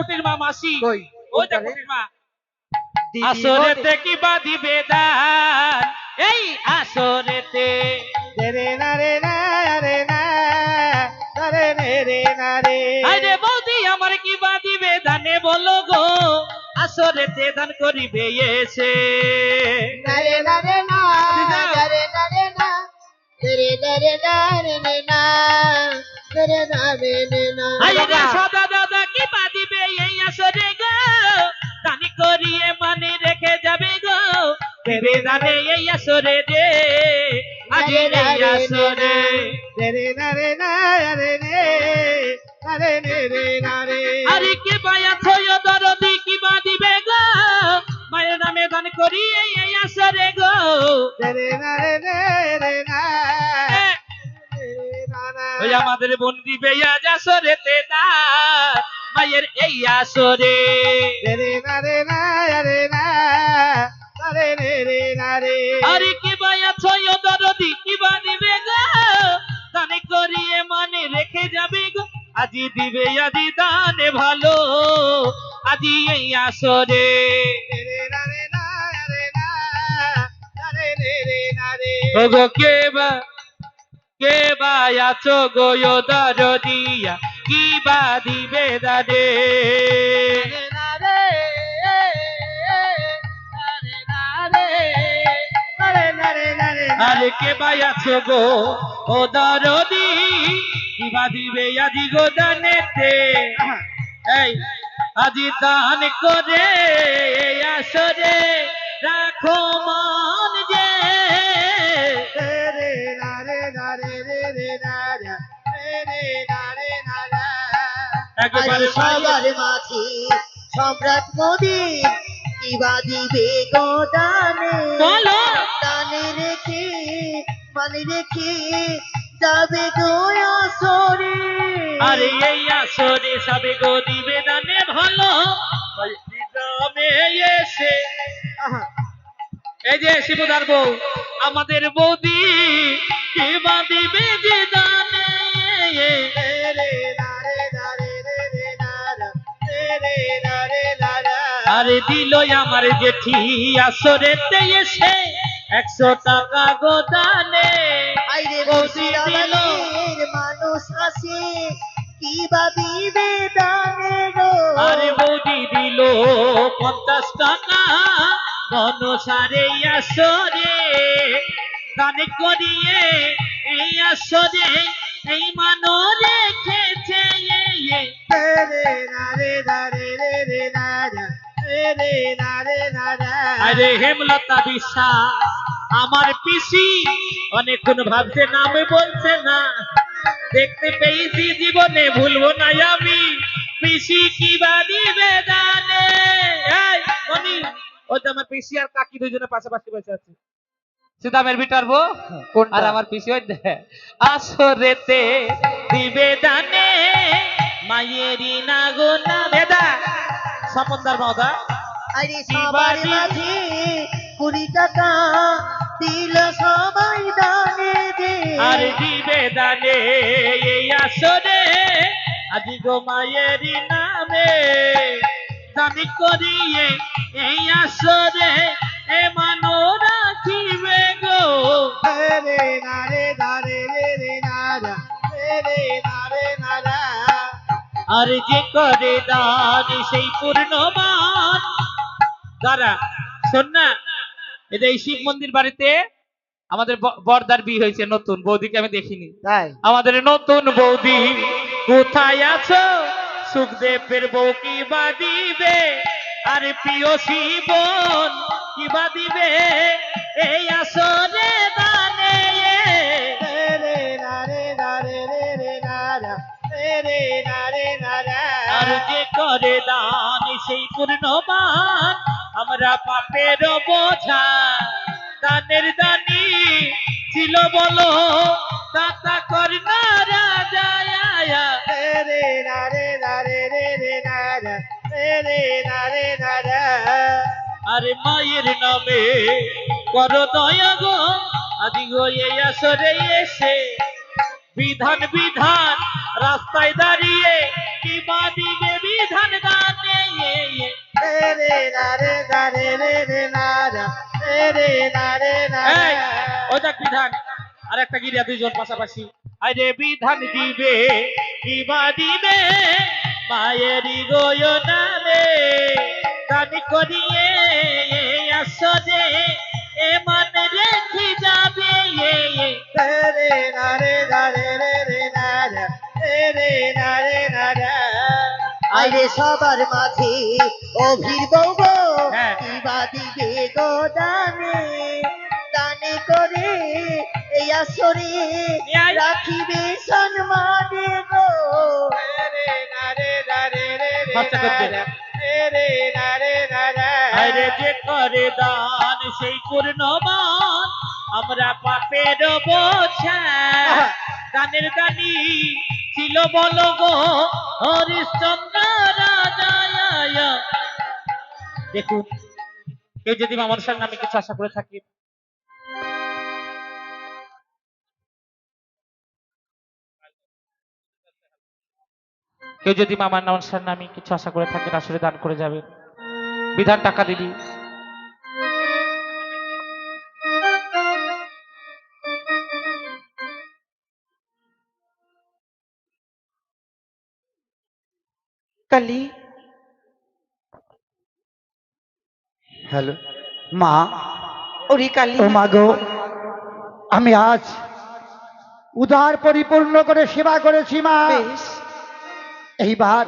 কুটির মা মাসি কই ওই দেখ কুটির মা আসরেতে কি বাঁধিবে দান এই আসরেতে রে না রে না রে না রে রে না রে আরে বৌদি আমার কি বাঁধিবে দানে বলো গো আসরেতে দান করিবে এসে না রে না রে না রে না রে না রে না রে না রে না রে না রে না আরে সদা দাদা কি বাঁধিবে এই আসরে গো দান করিয়ে মানে রেখে যাবে গো ভেবে দানে এই আসরে রে আজি এই আসরে রে না রে না রে রে রে না রে আরে কে পায়া ছয় দরদি কি বাঁধিবে গো মায়ের নামে দান করিয়ে এই আসরে গো রে না রে রে না ওই আমাদের বোন দিবে আজ আসরেতে দান মায়ের এই আসরে রে না রে না রে না রে রে না রে আরে কি পায়া ছয় দরদি কি বাঁধিবে গো দান করিয়ে মানে রেখে যাবে গো আজি দিবে আজি দানে ভালো আজি এই আসরে রে না রে না রে না রে রে না রে ওগো কে বা আছো গো দরদিয়া কি বা দিবে দানে না রে না রে না রে না রে আরে কে বা আছো গো ও দরদি কি বা দিবে আজি গো দানেতে এই আজি দান করে এই আসরে রাখো মান যে রে না রে না রে রে না রে না রে না রে একেবারে সবার মাঝে সম্রাট মোদী কিবা দিবে গো দানে বলো দানে রেখে মানে রেখে যাবে গো আসরে আরে এই আসরে সবে গো দিবে দানে ভালো গ্রামে এসে এই যে শিবুদার বউ আমাদের বৌদি কে বা দিবে যে দানে রে না রে না রে রে না রে না রে না আরে দিল আমার জেঠি আসরেতে এসে 100 টাকা গো দানে আইরে বৌদি দিল মুর্শিদাবাদের মানুষ আসে কিবা দিবে দানে গো আরে বৌদি দিল 50 টাকা মনসারে আসরে দান করিয়ে এই আসরে এই মানো রেখেছে রে না রে না রে রে না রে না রে না আরে হেমলতা বিশ্বাস আমার পিসি অনেকক্ষণ ভাবছে নামে বলছে না দেখতে পেয়েছি জীবনে ভুলবো না আমি পিসি কি বাড়িবে দানে এই মনি ওই তো আমার পিসি আর কাকি দুজনে পাশাপাশি বসে আছে সিদামের বিটারবো আর আমার পিসি ওই আসরেতে দিবে দানে মায়েরি না গো না বেদা সমন্দার মাদা আরে সবার মাঝে 20 টাকা দিল সবাই দানে দে আর দিবে দানে এই আসরে আজি গো মায়েরি নামে দান করিয়ে এই আসরে এ মানো রাখিবে গো রে না রে দারে রে না রে না রে না আর যে করে দান সেই পূর্ণমান দাঁড়া শোন না এটা এই শিব মন্দির বাড়িতে আমাদের বর্দার বিয়ে হয়েছে নতুন বৌদিকে আমি দেখিনি তাই আমাদের নতুন বৌদি কোথায় আছো সুখদেবের বউ কি বা দিবে আর প্রিয় শিবন কি বা দিবে এই আসরে দানে রে না রে দারে রে না রে না আর যে করে দান সেই পূর্ণমান আমরা পাপের বোঝা দানের দানি ছিল বলো দাতা করনা রাজা রে না রে দারে রে না রে আরে মায়ের নামে করো দয়া গো আদি গো এই আসরে এসে বিধান বিধান রাস্তায় দাঁড়িয়ে কি বা দিবে বিধান দানে রে না রে না এই, ওই দেখ বিধান আর একটা গিরিয়া দুইজন পাশাপাশি আরে বিধান দিবে কিবা দিবে মায়েরই গয়না রে দান করিয়ে আসরে এ মন রেখে যাবে রে না রে না রে রে রে না রে না রে না রে আরে সবার মাঝে অভির বৌব হ্যাঁ। কিবা দিবে গো দানে দানে করে এই আসরে নিয়াই। রাখিবে সম্মানে গো রে না রে না রে রে রে খরচা করবে। না রে না রে না রে আরে যে করে দান সেই পূর্ণমান আমরা পাপের বোঝা দানের দানি ছিল বল গো হরিশ্চন্দ্র রাজা দেখুন কেউ যদি মামার সঙ্গে আমি কিছু আশা করে থাকি কেউ যদি মামার নমস্কার নামে কিছু আশা করে থাকেন আসলে দান করে যাবেন বিধান টাকা দিবি কালি হ্যালো মা ওরে কালী ও মা গো আমি আজ উদার পরিপূর্ণ করে সেবা করেছি মা বেশ এইবার